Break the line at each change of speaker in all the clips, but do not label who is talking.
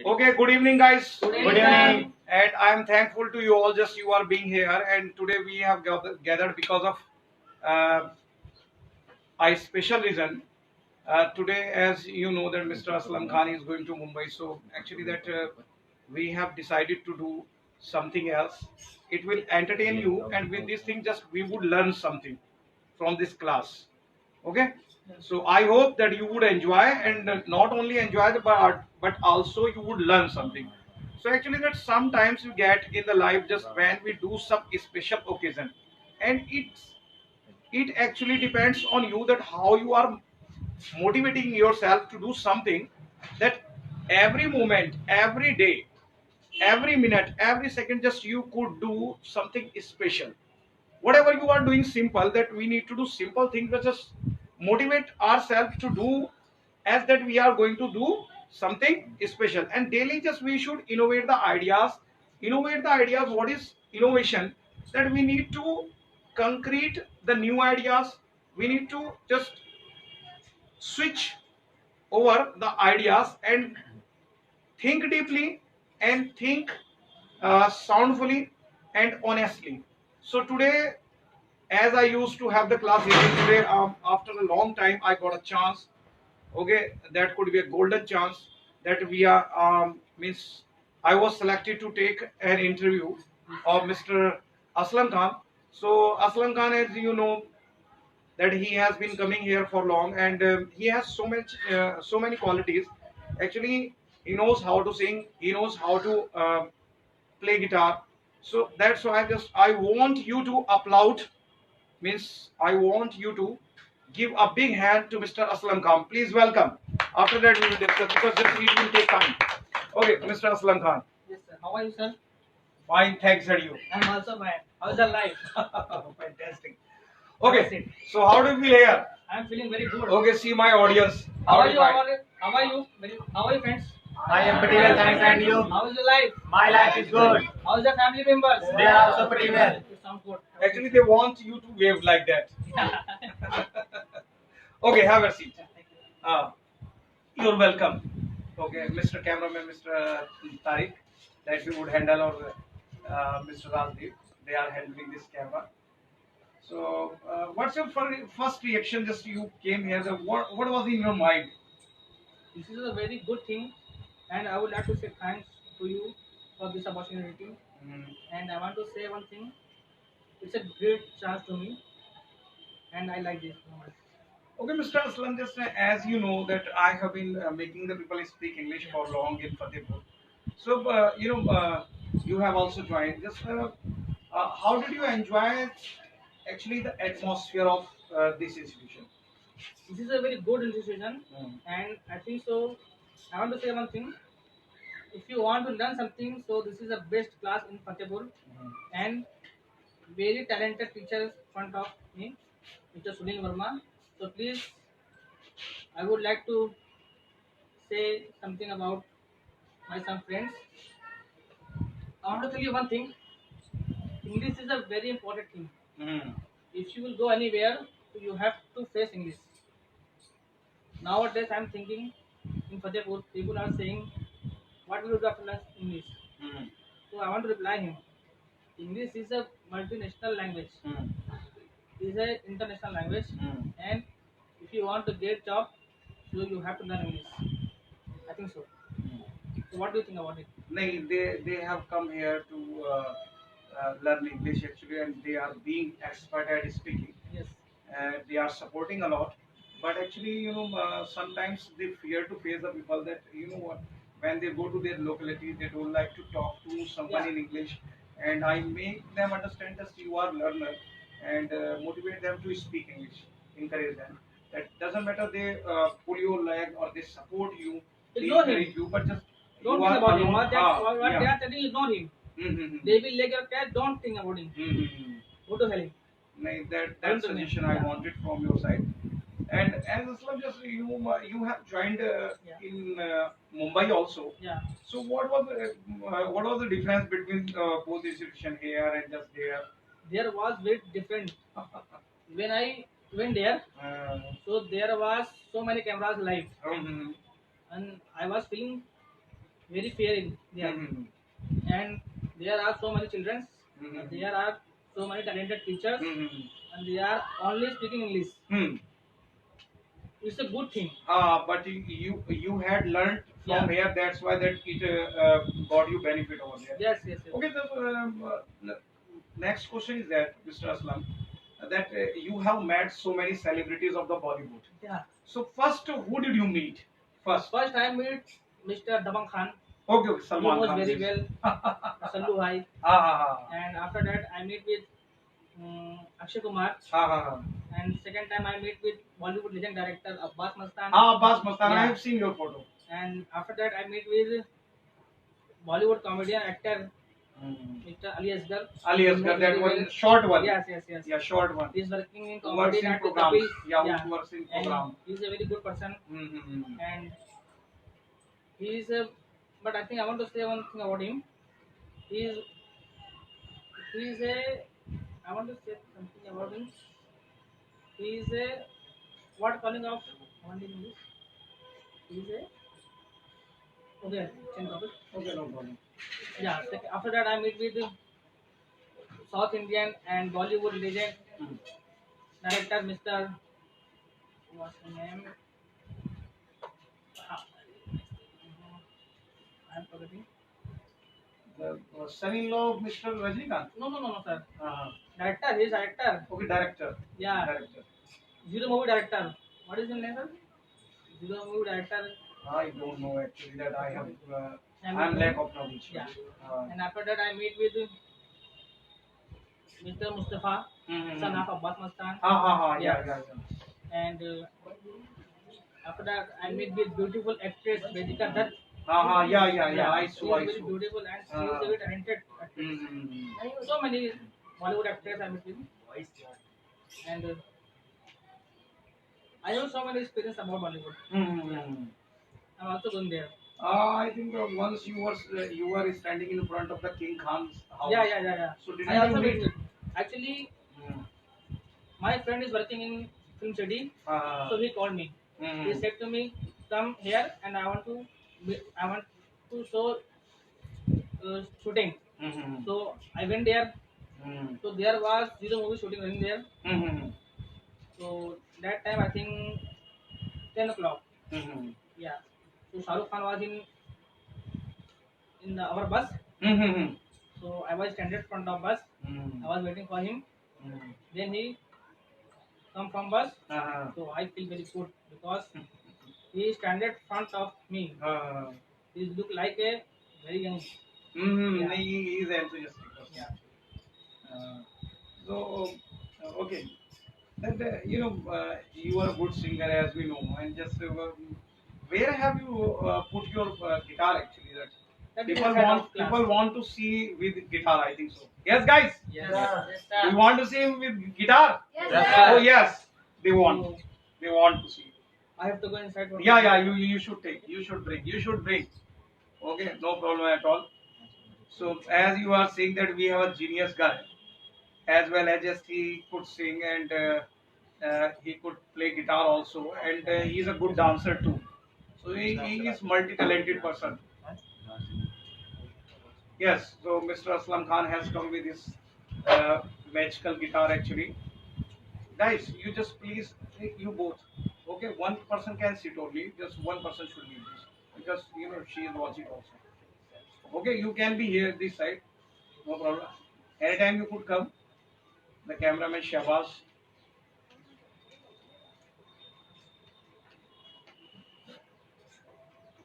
Okay, good evening, guys.
Good evening.
And I am thankful to you all. Just you are being here, and today we have gathered because of uh, a special reason. Today, as you know, that Mr. Aslam Khan is going to Mumbai. So actually, that we have decided to do something else. It will entertain you, and with this thing, just we would learn something from this class. Okay. So I hope that you would enjoy, and not only enjoy the part, but also you would learn something. So actually, that sometimes you get in the life just when we do some special occasion, and it actually depends on you that how you are motivating yourself to do something, that every moment, every day, every minute, every second, just you could do something special. Whatever you are doing simple, that we need to do simple things, but just motivate ourselves to do, as that we are going to do something special. And daily just we should innovate the ideas. What is innovation? That we need to concrete the new ideas. We need to just switch over the ideas and think deeply, and think soundfully and honestly. So today, as I used to have the class here today, after a long time, I got a chance. Okay, that could be a golden chance, that we are means I was selected to take an interview of Mr. Aslam Khan. So Aslam Khan, as you know, that he has been coming here for long, and he has so many qualities. Actually, he knows how to sing, he knows how to play guitar. So that's why I want you to applaud, means I want you to give a big hand to Mr. Aslam Khan. Please welcome. After that we will discuss, because just it will take time. Okay, Mr. Aslam Khan.
Yes, sir. How are you, sir?
Fine, thanks. And you?
I'm also fine. How's your life?
Fantastic. Okay, so how do you feel here?
I'm feeling very good.
Okay, see my audience.
How are
do
you?
find?
How are you? How are you? How are you, friends?
I am pretty well, thanks, and you?
How's your life?
My life is good.
How's your family members?
They are also pretty well.
You sound good.
Actually, they want you to wave like that. Okay, have a seat. You're welcome. Okay, Mr. Cameraman, Mr. Tariq, that we would handle, or Mr. Rajdeep, they are handling this camera. So, what's your first reaction? Just you came here. What was in your mind?
This is a very good thing, and I would like to say thanks to you for this opportunity. And I want to say one thing. It's a great chance to me, and I like this so much.
Okay, Mr. Aslam, just as you know that I have been making the people speak English for long in Fatehpur. So, you have also joined. Just how did you enjoy actually the atmosphere of this institution?
This is a very good institution, and I think so. I want to say one thing. If you want to learn something, so this is the best class in Fatehpur, and very talented teachers front of me, Mr. Sunil Verma. So please, I would like to say something about my some friends. I want to tell you one thing. English is a very important thing.
Mm.
If you will go anywhere, you have to face English. Nowadays, I'm thinking in Fatehpur, people are saying, "What will you do after learn English?"
Mm.
So I want to reply him. English is a multinational language.
Mm.
It is an international language, and if you want to get job, so you have to learn English. I think so. So what do you think about it?
They have come here to learn English actually, and they are being expert at speaking.
Yes.
They are supporting a lot, but actually, sometimes they fear to face the people, that what, when they go to their locality, they don't like to talk to someone in English, and I make them understand that you are learner, and motivate them to speak English, encourage them. That doesn't matter they pull your leg or they support you, they
Ignore
encourage
him.
you, but just
Don't
you
think
are
about him.
alone.
What they
Yeah.
are telling, ignore him.
Mm-hmm.
They will leg your cat. Don't think about him.
Mm-hmm.
Go to hell.
That
Don't do
suggestion
that.
I
Yeah.
wanted from your side. And as Islam, just you have joined in Mumbai also.
Yeah.
So what was the difference between both institution here and just there?
There was very different. When I went there, so there was so many cameras live,
Mhm.
and I was feeling very fair in there,
Mm-hmm.
and there are so many children.
Mhm.
There are so many talented teachers,
Mm-hmm.
and they are only speaking English.
Hmm.
It's a good thing.
But you had learned from
Yeah.
here. That's why that it got you benefit over there.
Yes, yes, yes.
Okay. Next question is that Mr. Aslam, that you have met so many celebrities of the Bollywood.
Yeah.
So first, who did you meet? First.
First I meet Mr. Dabang Khan.
Okay. Okay.
He
Salman
knows
Khan.
very
yes.
well Sallu Bhai.
Ah.
And after that I meet with Akshay Kumar.
Ah.
And second time I meet with Bollywood legend director Abbas Mastan.
Abbas Mastan. I
Yeah.
have seen your photo.
And after that I meet with Bollywood comedian actor
Mm.
Mr. Ali Asgar.
Ali
He
Asgar,
knows
that
very
one
well.
short one.
Yes, yes, yes.
Yeah, short one.
He's working in
Who works
comedy
in
at
programs.
Kapil.
Yeah, who works in
And
program.
he's a very good person.
Mm-hmm.
And he's a, but I think I want to say one thing about him. He's he's a, I want to say something about him. He's a, what calling of one in English? He's a, okay, change topic.
Okay, no problem.
Yeah. After that I meet with South Indian and Bollywood legend
Mm.
director Mr. What's the name? Ah, I'm forgetting.
The son-in-law of Mr. Rajnikant.
No, sir.
Uh,
Director, he's director.
okay, director.
Yeah.
Director.
Zero movie director. What is his name, sir? Zero movie director.
I don't know actually that I have.
And
I'm lack of knowledge.
Yeah.
Uh,
And after that, I meet with Mr. Mustafa,
Mhm.
son of Abbas Mastan.
Yeah.
And after that, I meet with beautiful actress Vedika Dutt.
Yeah. I
She
saw.
is very beautiful and she is a very talented actress.
Mm-hmm.
So many Bollywood actors I met with. And I have so many experience about Bollywood.
Mm-hmm.
I'm also going there.
I think once you were standing in front of the King Khan's house.
Yeah.
So did
I
you
also
meet?
meet. Actually, my friend is working in Film City, so he called me. He said to me, "Come here, and I want to show shooting."
Mm-hmm.
So I went there. So there was zero movie shooting running there.
Mm-hmm.
So that time I think 10 o'clock.
Mm-hmm.
Yeah. So Shahrukh Khan was in our bus.
Mm-hmm.
So I was standing front of bus.
Mm-hmm.
I was waiting for him. Then he come from bus. So I feel very good because he standing front of me. He look like a very young. Yeah.
He is enthusiastic.
Yeah.
So okay. And you are a good singer as we know, and just where have you put your guitar actually? That
That is
people
inside
want
of class.
people want to see with guitar. I think so. Yes, guys.
Yes.
Do you want to see him with guitar?
Yes,
Yes,
sir.
Oh yes, they want.
So
They want to see.
I have to go inside. for-
Yeah. You should take. You should bring. Okay, no problem at all. So as you are saying that we have a genius guy, as well as just he could sing and he could play guitar also, and he is a good dancer too. So he is multi-talented person. Yes. So Mr. Aslam Khan has come with his magical guitar actually. Guys, you just please you both. Okay, one person can sit only. Just one person should leave this because she is watching also. Okay, you can be here this side. No problem. Anytime you could come. The cameraman Shabazz.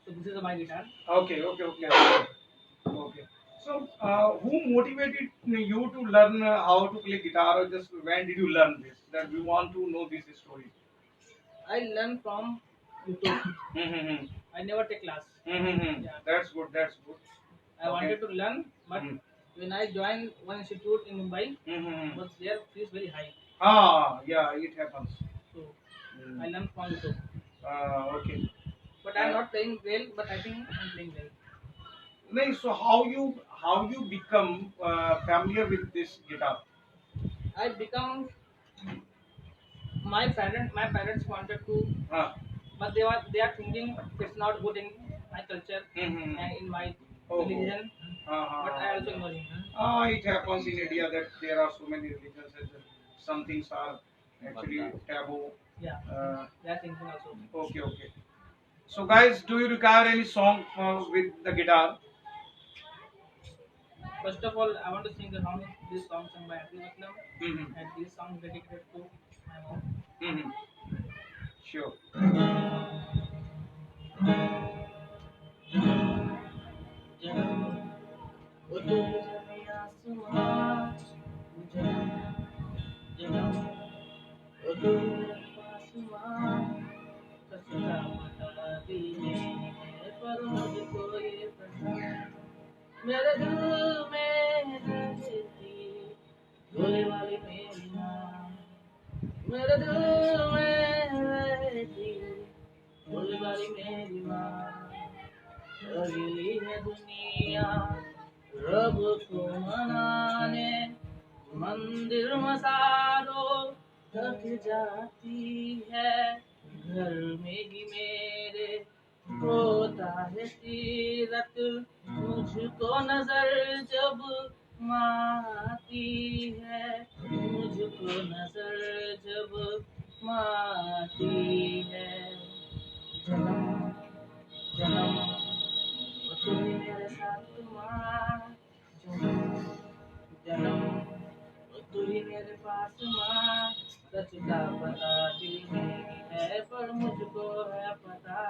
So this is my guitar.
Okay. So, who motivated you to learn how to play guitar, or just when did you learn this? That we want to know this story.
I learned from YouTube.
Mm-hmm.
I never take class.
Mm-hmm.
Yeah.
That's good.
I wanted to learn, but
Mhm.
when I joined one institute in Mumbai,
Mm-hmm.
but their fees very high.
Yeah, it happens.
So I learned from YouTube.
Okay.
But I'm not playing well, but I think I'm playing well.
Nice. So how you become familiar with this guitar?
I become my parents wanted to,
Uh,
but they are thinking it's not good in my culture
Mhm.
and in my
Oh.
religion, but I also ignore him.
It happens in India that there are so many religions and some things are actually taboo.
Yeah,
Uh,
that thinking also.
okay, okay. So, guys, do you require any song with the guitar?
First of all, I want to sing a song. This song sung by Abdul Muslim,
Mm-hmm.
and this song dedicated to my mom.
Mm-hmm. Sure.
वो तो जमी आसमां जन्म वो तो आसमां कसका बता दी पर मुझको ये पता मेरे दिल में रहती भोले वाली मेरी माँ मेरे दिल में रहती भोले वाली मेरी माँ अगली है दुनिया रब को मनाने मंदिर मसालो थक जाती है घर में ही मेरे होता है सीरत मुझको नजर जब माती है मुझको नजर जब माती है जन्म जन्म वो तू ही मेरे साथ माँ जन्म जन्म वो तू ही मेरे पास माँ सच का पता दिल में है पर मुझको है पता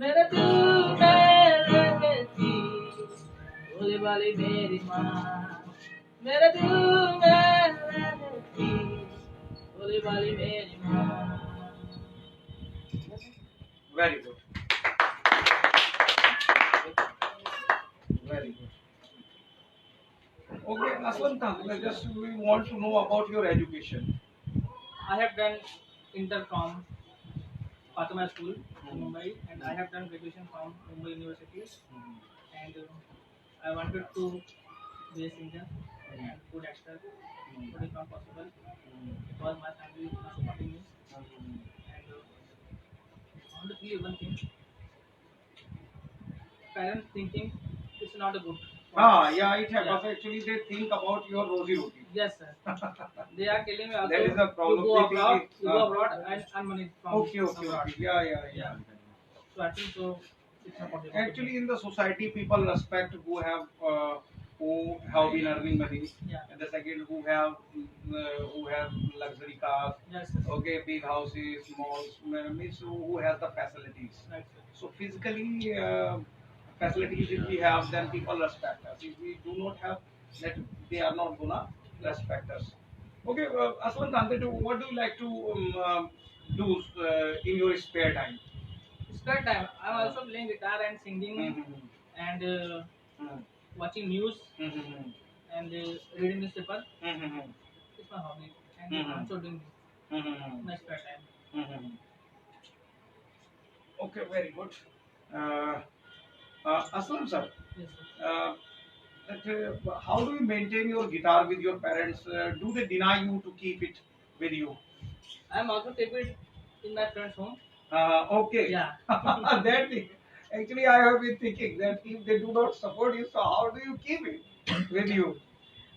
मेरे दिल में रहती भोले वाली मेरी माँ मेरे दिल में रहती भोले वाली मेरी माँ
Very good. Very good. Okay, Aslam Khan, just we want to know about your education.
I have done inter from Fatima School in Mumbai, and I have done graduation from Mumbai University. And I wanted to be a singer and good actor, but it's not possible because my family is not supporting me. And I want to tell you one thing: parents thinking it's not a good.
Yeah, it happens. Actually, they think about your rosy roti.
Yes, sir. They are telling me also
That is the problem.
you go
They think
abroad,
it-
you go abroad and earn money from
Okay, okay,
abroad.
okay. Yeah.
So I think so. It's not possible.
Actually, in the society, people respect who have been earning money,
Yeah.
and the second who have luxury cars.
Yes, sir.
Okay, big houses, malls, means who has the facilities.
Right, sir.
So physically, facilities if we have, then people respect us. If we do not have, that they are not gonna respect us. Okay, Aslan Khan, what do you like to do in your spare time?
Spare time. I'm also playing guitar and singing
Mm-hmm.
and
Mm-hmm.
watching news
Mm-hmm.
and reading newspaper.
Mm-hmm.
It's my hobby, and
Mhm.
I'm also doing
Mm-hmm.
my spare time.
Mm-hmm. Okay, very good. Aslam sir,
Yes, sir.
how do you maintain your guitar with your parents? Do they deny you to keep it with you?
I'm also keep it in my friend's home.
Okay.
Yeah.
That thing. Actually, I have been thinking that if they do not support you, so how do you keep it with you?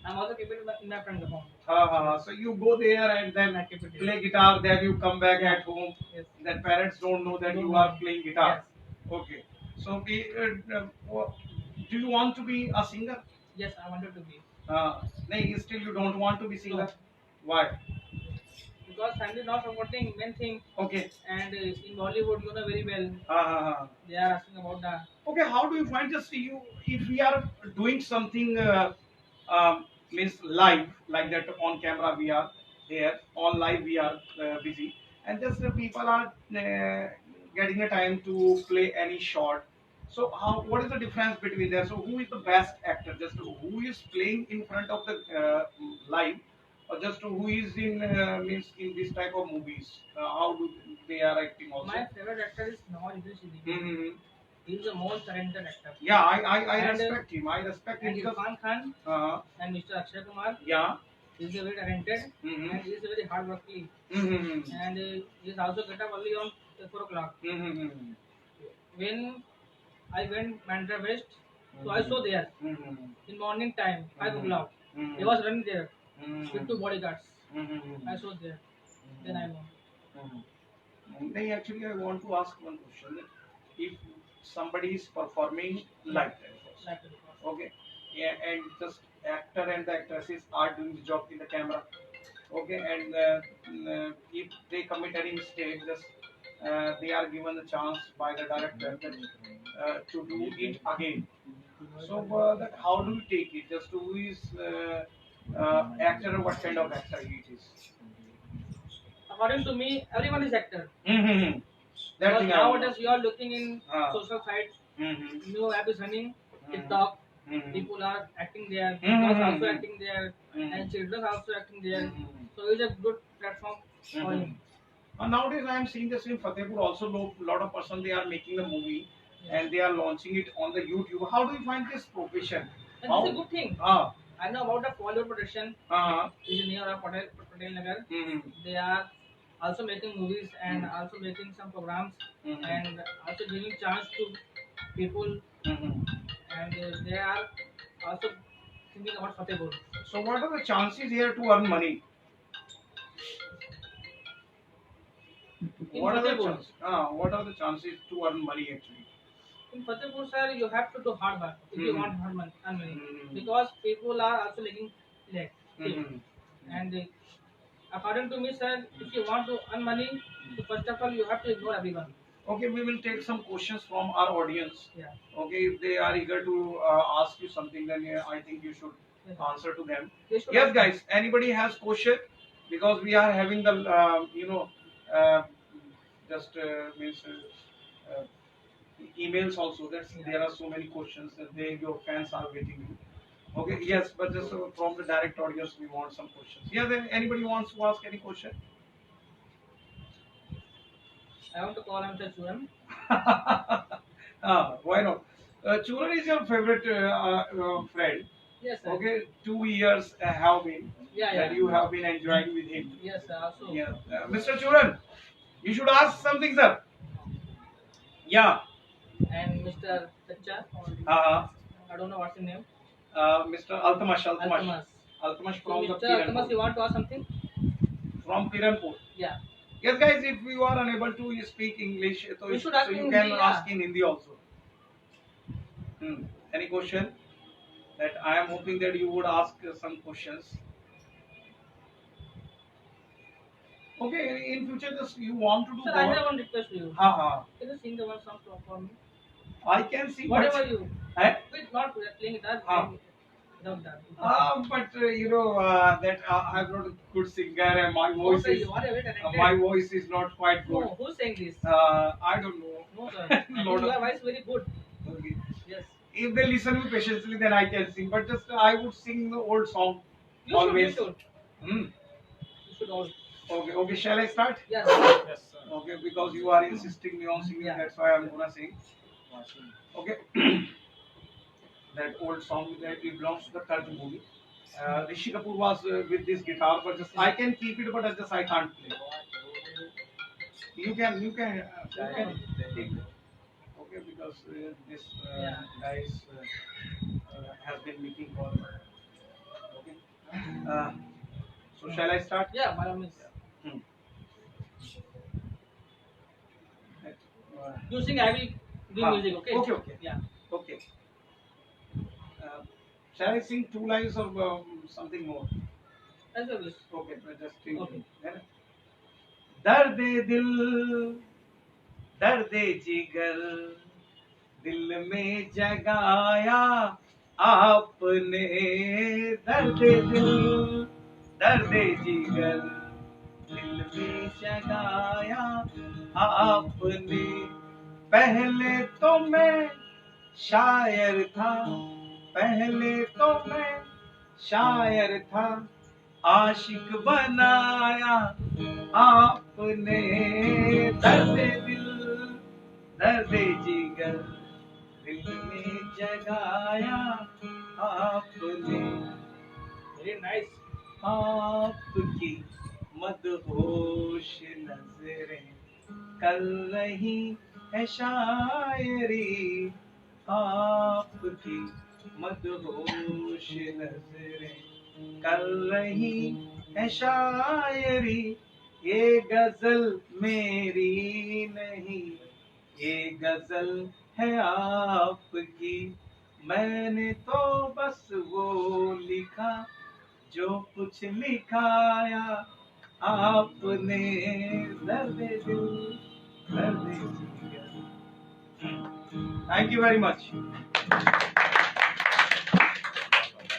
I'm also keep it in my friend's home.
So you go there and then
I keep it here.
play guitar, then you come back at home.
Yes.
Then parents don't know that
Don't
you
know.
are playing guitar.
Yes.
Okay. So do you want to be a singer?
Yes, I wanted to be.
No, still you don't want to be singer.
No.
Why?
Because family not supporting main thing,
Okay.
and in Bollywood you know very well they are asking about the
Okay, how do you find just you if we are doing something means live like that on camera we are here on live we are busy and just people are getting a time to play any shot. So how what is the difference between there? So who is the best actor? Just who is playing in front of the live or just who is in means in this type of movies? How do they are acting also?
my favorite actor is Nawaz Idris Siddiqui.
Mm-hmm.
He is the most talented actor.
Yeah, I
And,
respect him. I respect him
And
because
Irfan Khan
uh,
and Mr. Akshay Kumar,
yeah.
he is a very talented
Mm-hmm.
and he is a very hardworking.
Mm-hmm.
And he is also get up early on 4 o'clock.
Mm-hmm.
When I went Mandra West, so I saw there in morning time, 5 o'clock. He was running there with two bodyguards. I saw there. Then I know.
No, actually, I want to ask one question. If somebody is performing like that,
Like
okay, yeah, and just actor and the actresses are doing the job in the camera, okay, and if they commit any mistake, just they are given the chance by the director that, to do it again. So that how do you take it? Just who is actor? What kind of actor it is?
according to me, everyone is actor.
Mm-hmm. That
Because
thing I
nowadays you are looking in
Ah.
social sites,
Mm-hmm.
new app is running, TikTok. People are acting there,
Mhm.
adults also acting there,
Mhm.
and children also acting there.
Mhm.
So it's a good platform for him.
Nowadays, I am seeing this in Fatehpur also. Lot of person they are making the movie
Yeah.
and they are launching it on the YouTube. How do you find this profession?
And
How?
this is a good thing.
Ah.
I know about the Bollywood production.
Uh-huh.
Is near Patel Nagar.
Mm-hmm.
They are also making movies and also making some programs
Mhm.
and also giving chance to people,
Mm-hmm.
and they are also thinking about Fatehpur.
So, what are the chances here to earn money?
In
What are the
Fatehpur,
chances? What are the chances to earn money actually?
in Fatehpur, sir, you have to do hard work if you
Mhm.
want hard money, earn money.
Mhm.
Because people are also making late.
Mhm.
And according to me, sir, if you want to earn money, so first of all, you have to ignore everyone.
Okay, we will take some questions from our audience.
Yeah.
Okay, if they are eager to ask you something, then yeah, I think you should
Yes.
answer to them.
They should
Yes,
ask
guys. Anybody has question? Because we are having the uh, just means emails also. That's
Yeah.
there are so many questions that they your fans are waiting. Okay, yes, but just from the direct audience, we want some questions. Yeah, then anybody wants to ask any question?
I want to call him Mr. Churan.
Why not? Churan is your favorite friend.
Yes, sir.
Okay, 2 years have been
Yeah,
that
yeah.
you have been enjoying with him.
Yes, sir. Also.
Yeah, Mr. Churan, you should ask something, sir. Yeah.
And Mr. Chacha.
Uh,
I don't know what's his name.
Mr. Altamash,
Altamas.
Altamash
So,
from the
Mr. Altamas, you
Piranpur.
want to ask something?
From Piranpur.
Yeah.
Yes, guys, if you are unable to speak English, so
You should ask
you
in
can
Hindi,
ask
yeah.
in Hindi also. Any question? That I am hoping that you would ask some questions. Okay, in future, just you want to do
Sir, I
more.
have one request for you.
Ha.
Can you sing the one song for me?
I can see.
Whatever you.
Eh?
Wait, not playing guitar.
Ah.
Playing without that.
But that I'm not a good singer and my voice
Okay,
is
you are very talented.
my voice is not quite good.
No, who's saying this?
I don't know.
No, sir. I think
Lot
your
of-
voice is very good.
Okay.
Yes.
If they listen me patiently, then I can sing. But just I would sing the old song
You
always.
should.
Hmm.
You should all.
Okay. Shall I start?
Yes.
Yes, sir.
Okay, because you are insisting me on singing,
Yeah.
that's why I'm gonna sing. Okay. That old song that it belongs to the Tarj movie. Rishi Kapoor was with this guitar, but just I can keep it, but I can't play. You can take it. Okay, because this
Yeah.
guy has been making for. Okay. So shall I start?
Yeah, by all means.
Hmm.
You sing, I will give music, okay?
Okay.
Yeah.
Okay. Shall I sing 2 lines or something more?
As you wish.
Okay, but just think.
Okay.
दर्द दिल दर्द जिगर दिल में जगाया आपने दर्द दिल दर्द जिगर दिल में जगाया आपने पहले तो मैं शायर था पहले तो मैं शायर था आशिक बनाया आपने दर्द दिल दर्द जिगर दिल में जगाया आपने
Very nice.
आपकी मदहोश नजरें कर रही है शायरी आपकी मदहोश नजरें कर रही है शायरी, ये गजल मेरी नहीं, ये गजल है आपकी। मैंने तो बस वो लिखा जो कुछ लिखाया आपने, दर्द दिल दर्द जिगर। Thank you very much.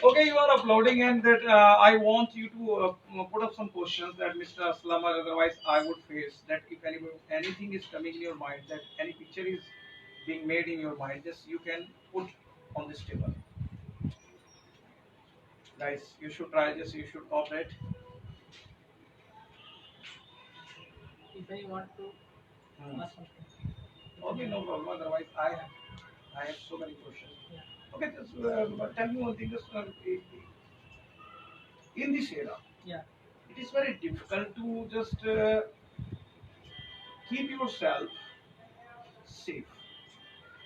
Okay, you are uploading, and that I want you to put up some questions that Mr. Aslam, or otherwise I would face. That if anything is coming in your mind, that any picture is being made in your mind, just you can put on this table. Guys, you should try this. You should cooperate.
If I want to ask something.
Okay, no problem. Otherwise, I have so many questions.
Yeah.
Okay, just tell me one thing. Just in this era,
Yeah.
it is very difficult to just keep yourself safe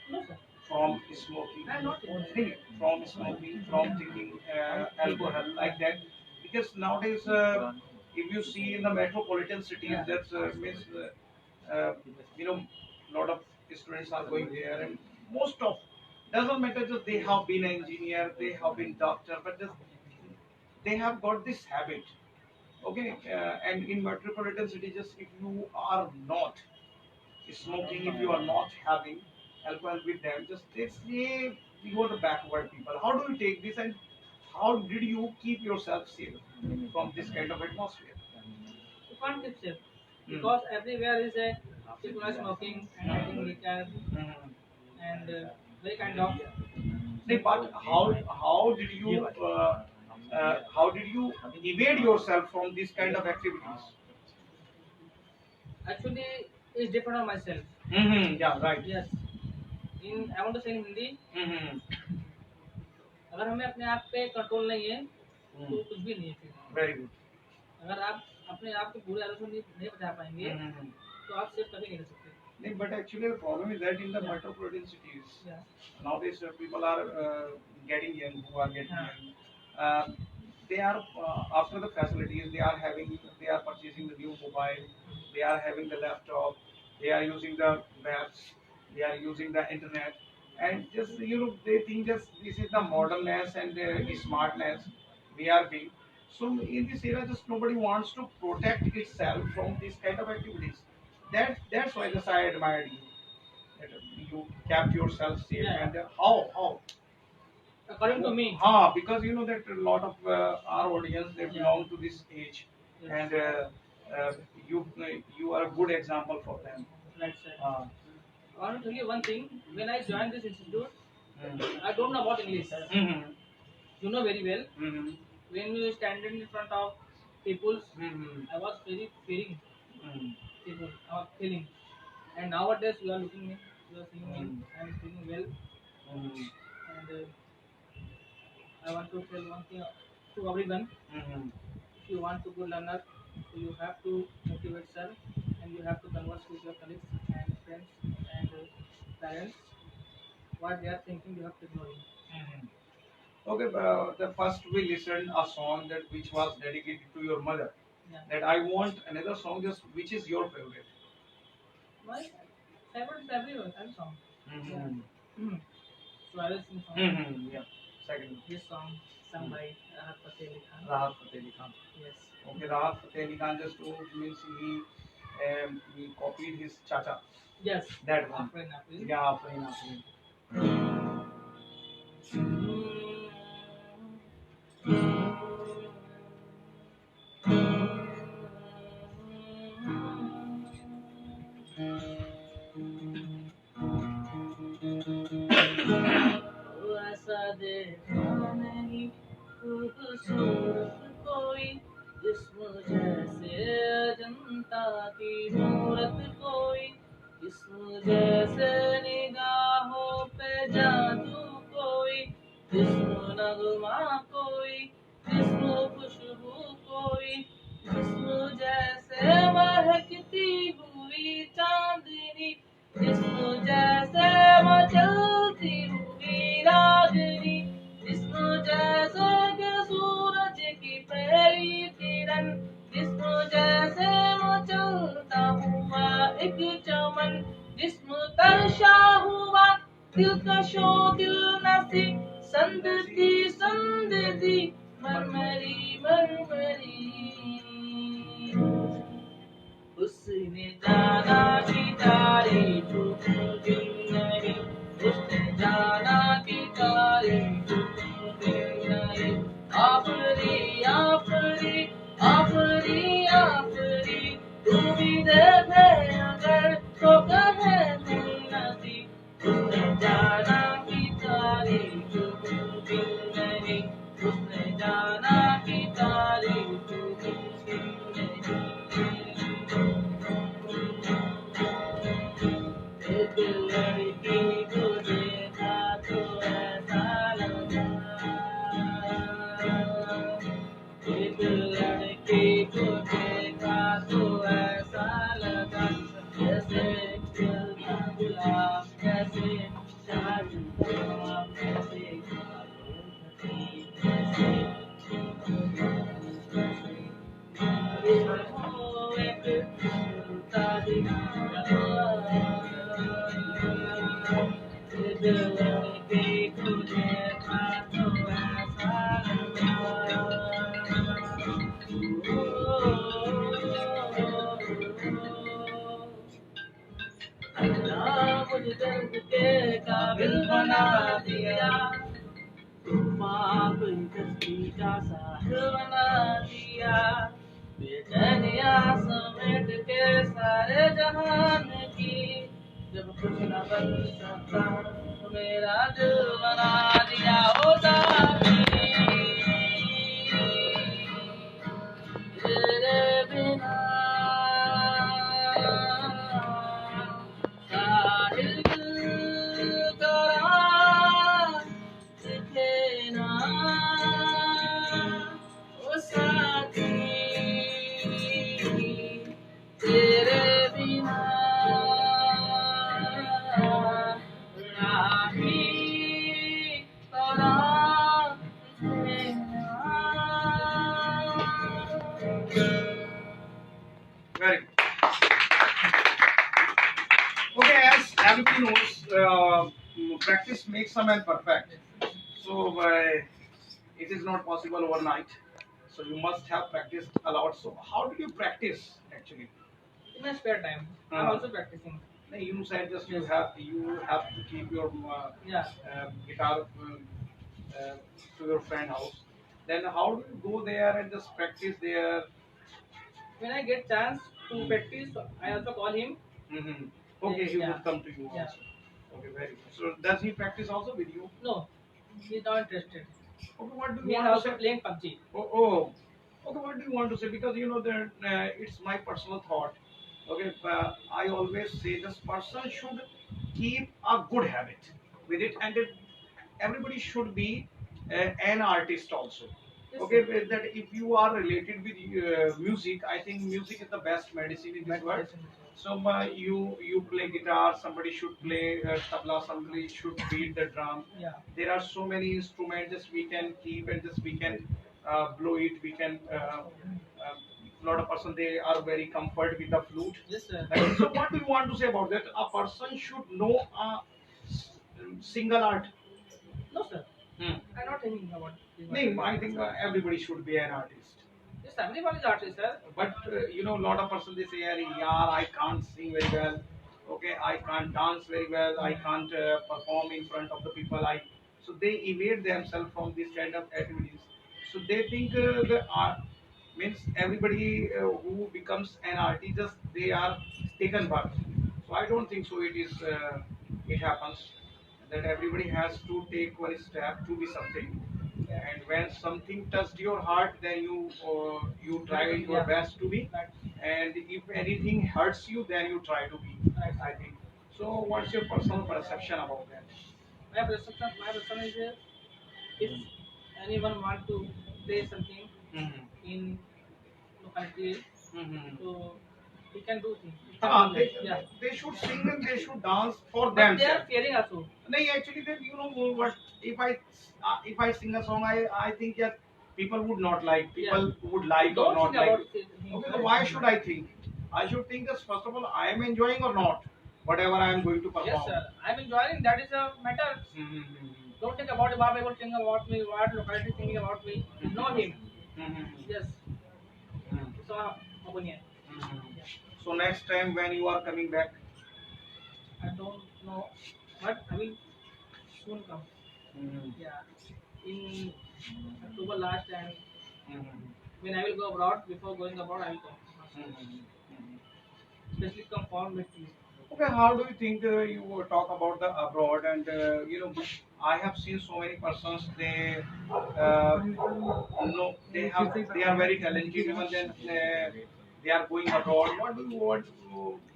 No, sir.
from smoking,
I'm not
from smoking, from taking alcohol like that. Because nowadays, if you see in the metropolitan cities,
Yeah.
that's means you know, lot of students are going there, and most of doesn't matter just they have been engineer, they have been doctor, but just they have got this habit. Okay, and in metropolitan cities, just if you are not smoking, if you are not having alcohol with them, just they say you are the backward people. How do you take this, and how did you keep yourself safe from this kind of atmosphere?
You can't keep safe because everywhere is a people are smoking and having liquor and very kind of.
No, but how did you evade yourself from this kind of activities?
Actually, it's different on myself.
Yeah, right.
Yes. In I want to say in Hindi, अगर हमें अपने आप पे control नहीं है तो कुछ भी नहीं है फिर।
Very good.
अगर आप अपने आप को बुरे आदतों से नहीं बचा पाएंगे तो आप सेफ कभी नहीं रह सकते।
No, but actually the problem is that in the metropolitan cities,
Yeah.
nowadays people are getting young, who are getting young. They are after the facilities they are purchasing the new mobile, they are having the laptop, they are using the maps, they are using the internet, and just they think just this is the modernness and the smartness we are being. So in this era, just nobody wants to protect itself from these kind of activities. That's why just I admired you. That you kept yourself safe.
Yeah.
And how?
According to me,
Because you know that a lot of our audience they belong to this age,
Yes.
and you are a good example for them.
right sir. I want to tell you one thing. When I joined this institute, I don't know about English.
Mm-hmm.
You know very well.
Mm-hmm.
When you stand in front of people,
Mm-hmm.
I was very fearing
Mm-hmm.
people. I was feeling. And nowadays you are looking me, you are seeing me. I am speaking well.
Mm-hmm.
And I want to tell one thing to everyone.
Mm-hmm.
If you want to go learner, so you have to motivate yourself and you have to converse with your colleagues and friends and parents. What they are thinking, you have to ignore it.
Mm-hmm. Okay, the first we listened a song that which was dedicated to your mother.
Yeah.
That I want another song. Just which is your favorite?
My favorite is everyone, every song.
Mm-hmm.
So I will sing song.
Mm-hmm. Yeah. Second.
This song sung by Rahat Fateh Ali Khan.
Rahat Fateh Ali Khan.
Yes.
Okay, Rahat Fateh Ali Khan just means he copied his chacha.
Yes.
That one.
Afrin, Afrin.
Yeah, Afrin.
ऐसा देखा नहीं खूबसूरत कोई जिस्म जैसे अजंता की मूरत कोई जिस्म जैसे निगाहों पे जादू कोई जिस्म नगमा कोई जिस्म खुशबू कोई जिस्म जैसे महकती हुई चांदनी जिस्म जैसे मचलती शोदिल नसी संदती संदती मरमरी मरमरी उसने जाना कि तारी टूटी नहीं उसने जाना कि तारी टूटी नहीं आफरी आफरी आफरी आफरी तू भी देखे अगर तो कहे नहीं उसने जाना कि तारी टूटी नहीं उसने जाना कि तारी टूटी नहीं एक लड़की को देखा तो ऐसा लगा एक लड़की को देखा तो ऐसा लगा जैसे खिलता गुलाब जैसे शादी कैसे मुझे दर्द के काबिल बना दिया माँ कश्ती का साहिल बना दिया बेचैनिया समेट के सारे जहान की जब कुछ न बन सकता तो मेरा दिल बना दिया ओ साथी तेरे बिना साहिल का दिखे ना ओ साथी तेरे बिना राही तोरा दिखे ना।
Very good. Okay, as everybody knows, practice makes a man perfect. So it is not possible overnight. So you must have practiced a lot. So how do you practice actually?
In my spare time, I'm also practicing.
No, you said just you have to keep your
Yeah.
guitar to your friend house. Then how do you go there and just practice there?
When I get chance to practice, I also call him.
Mm-hmm. Okay, he
Yeah.
would come to you
Yeah.
also. Okay, very good. So does he practice also with you?
No, he's not interested.
Okay, what do you
He is
want to
also
say?
playing PUBG.
Oh. Okay, what do you want to say? Because you know that it's my personal thought. Okay, I always say this person should keep a good habit with it, and everybody should be an artist also.
Yes,
Okay,
sir.
but that if you are related with music, I think music is the best medicine in this world. So you play guitar, somebody should play tabla, somebody should beat the drum.
Yeah.
There are so many instruments just we can keep and just we can blow it. We can lot of person they are very comfort with the flute.
Yes, sir.
Right? So what do you want to say about that? A person should know a single art.
No, sir.
Hmm.
I'm not thinking about this.
No, I think everybody should be an artist.
Yes, everyone is artist, sir.
But you know, lot of person they say, "Yaar, I can't sing very well. Okay, I can't dance very well. I can't perform in front of the people." So they evade themselves from this kind of activities. So they think the art means everybody who becomes an artist, just they are taken back. So I don't think so. It happens that everybody has to take one step to be something. And when something touched your heart, then you try your
Yeah.
best to be.
Right.
And if anything hurts you, then you try to be.
Right.
I think. So, what's your personal perception about that?
My perception is if anyone want to play something
Mm-hmm.
in locality,
Mm-hmm.
so he can do things. He can
Ah,
do
they,
that. Yeah.
they should sing and they should dance for
But they are
themselves.
fearing also.
No, actually, then you know what? If I sing a song, I think that people would not like. People would like or
Don't
not
think
like.
about it.
Okay, so why should I think? I should think that first of all, I am enjoying or not. whatever I am going to perform.
Yes, sir. I'm enjoying. That is a matter.
Mm-hmm.
Don't think about what people think about me, what locality thinking about me. Know him.
Mm-hmm.
Yes,
Mm-hmm.
it's our opinion.
Mm-hmm. So next time when you are coming back,
I don't know, but I will soon come.
mm-hmm.
Yeah, in October last, and
Mm-hmm.
when I will go abroad, before going abroad, I will come.
Mm-hmm.
Especially come for me to you.
Okay, how do you think you talk about the abroad and I have seen so many persons they are very talented even then they are going abroad. What do you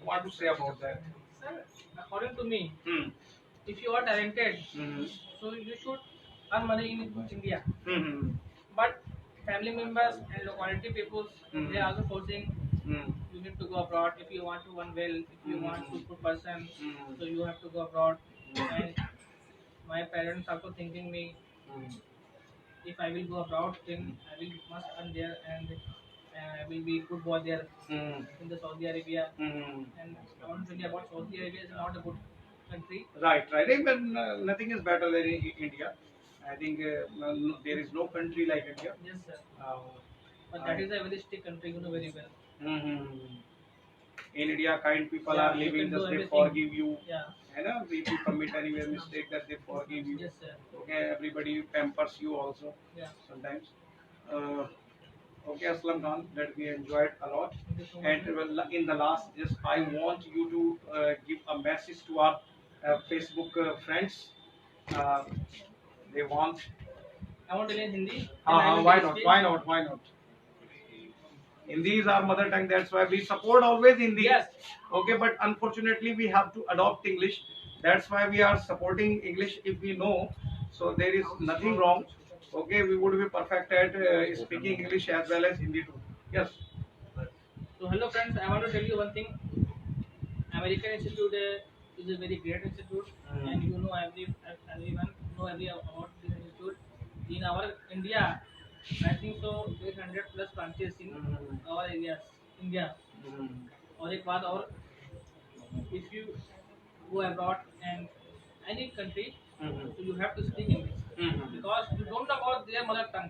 want to say about that?
Sir, according to me,
Hmm.
if you are talented,
Hmm.
so you should earn money in India.
Hmm.
But family members and locality people, they are also forcing
Hmm.
you need to go abroad if you want to run well, if you want to good person,
Hmm.
so you have to go abroad. And my parents also thinking me, if I will go abroad, then I will must earn there, and I will be good boy there
Hmm.
in the Saudi Arabia.
Hmm.
And I want to tell you about Saudi Arabia is not a good country.
Right, right. Even nothing is better than India. I think there is no country like India.
Yes, sir.
Uh,
But that is a very strict country, you know very well.
Mhm. In India, kind people
Yeah,
are
you
living,
can do
just they
everything.
forgive you.
Yeah.
And if you commit anywhere mistake, that they forgive you.
Yes, sir.
Okay, everybody pampers you also
Yeah.
sometimes. Uh, okay, Aslam Khan, that we enjoyed a lot.
Thank you so much.
And in the last, just I want you to give a message to our Facebook friends. Uh, they want.
I want to learn Hindi. Then
Uh,
I will
why
teach
not?
it.
Why not? Why not? Hindi is our mother tongue. That's why we support always Hindi.
Yes.
Okay, but unfortunately we have to adopt English. That's why we are supporting English if we know. So there is nothing wrong. Okay, we would be perfect at speaking English as well as Hindi too. Yes.
So hello friends, I want to tell you one thing. American Institute is a very great institute, and you know everyone know about this institute. In our India, I think so 800 plus branches in our areas, India. और एक बात और, if you go abroad and any country, so you have to speak English because you don't know about their mother tongue.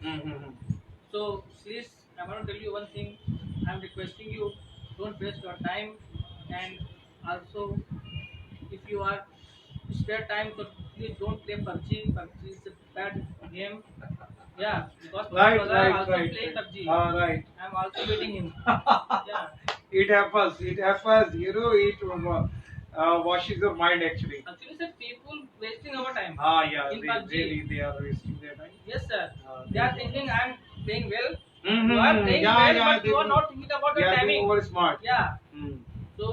So please, I want to tell you one thing. I'm requesting you, don't waste your time, and also if you are spare time, so please don't play PUBG. PUBG is a bad game. Yeah, because my
Right,
brother
right,
also
right.
playing PUBG.
Right.
I'm also beating him. Yeah.
It happens. It happens. You know, it washes your mind actually.
Actually, sir, people wasting our time.
Yeah.
In
They,
PUBG.
really, they are wasting their time.
Yes, sir. They
Yeah.
are thinking I'm playing well.
Mhm.
You are playing
Yeah,
well,
yeah,
but
they
you are
do.
not thinking about
They
the
are being
timing.
over smart.
Yeah.
Mm.
तो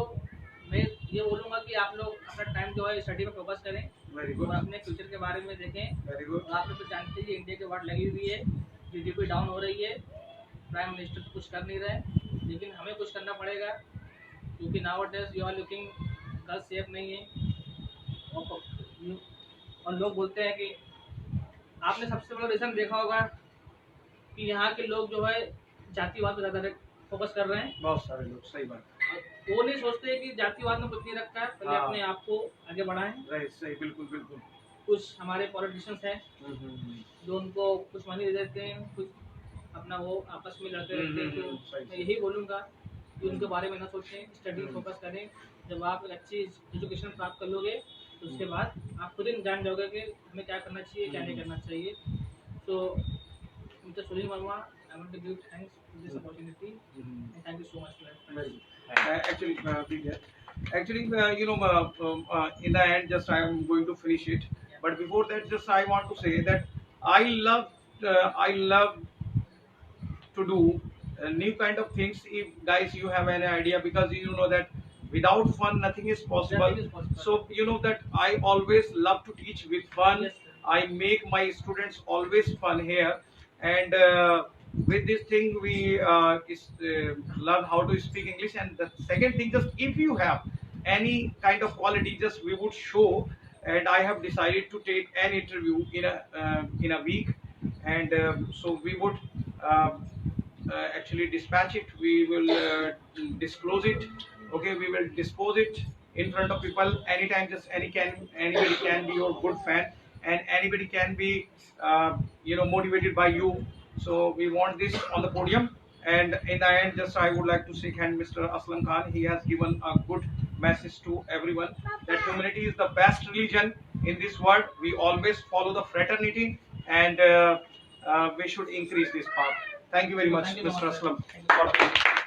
मैं ये बोलूँगा कि आप लोग अपना time जो है स्टडी में फोकस करें
Very
और
good.
अपने फ्यूचर के बारे में देखें।
Very good.
और आप लोग तो जानते ही इंडिया की वाट लगी हुई है, जीडीपी डाउन हो रही है, प्राइम मिनिस्टर तो कुछ कर नहीं रहे, लेकिन हमें कुछ करना पड़ेगा क्योंकि nowadays you are looking girl safe नहीं है। और लोग बोलते हैं कि आपने सबसे बड़ा रीज़न देखा होगा कि यहाँ के लोग जो है जातिवाद पर ज़्यादा फोकस कर रहे हैं।
बहुत सारे लोग सही बात.
वो नहीं सोचते कि जातिवाद में कुछ नहीं रखा है, पहले
हाँ।
अपने आप को आगे बढ़ाएं।
Right, सही बिल्कुल बिल्कुल.
कुछ हमारे पॉलिटिशियंस हैं जो उनको कुछ मनी दे देते हैं, कुछ अपना वो आपस में लड़ते रहते हैं।
सही।
तो मैं यही बोलूँगा कि उनके बारे में ना सोचें, स्टडी फोकस करें। जब आप एक अच्छी एजुकेशन प्राप्त कर लोगे तो उसके बाद आप खुद ही जान जाओगे कि हमें क्या करना चाहिए, क्या नहीं करना चाहिए। तो mister Sunil Verma, I want to give thanks for this opportunity and thank you so much for
Very good. Actually, actually, in the end, just I am going to finish it. But before that, just I want to say that I love to do new kind of things. If guys, you have any idea, because you know that without fun, nothing is possible.
Nothing is possible.
So you know that I always love to teach with fun.
Yes, sir.
I make my students always fun here, and with this thing we learn how to speak English. And the second thing, just if you have any kind of quality, just we would show. And I have decided to take an interview in a week, and so we would actually dispatch it. We will disclose it. Okay, we will dispose it in front of people anytime. Just anybody can be your good fan, and anybody can be motivated by you. So we want this on the podium. And in the end, just I would like to shake hand Mr. Aslam Khan. He has given a good message to everyone that humanity is the best religion in this world. We always follow the fraternity, and we should increase this path. Thank you very much,
Thank you so
Mr.
much, sir.
Aslam.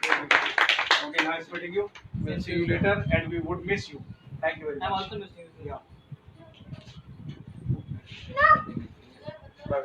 Thank you.
Okay, nice meeting you. We'll see you later, and we would miss you. Thank you very much.
I'm also missing you.
Yeah. Bye.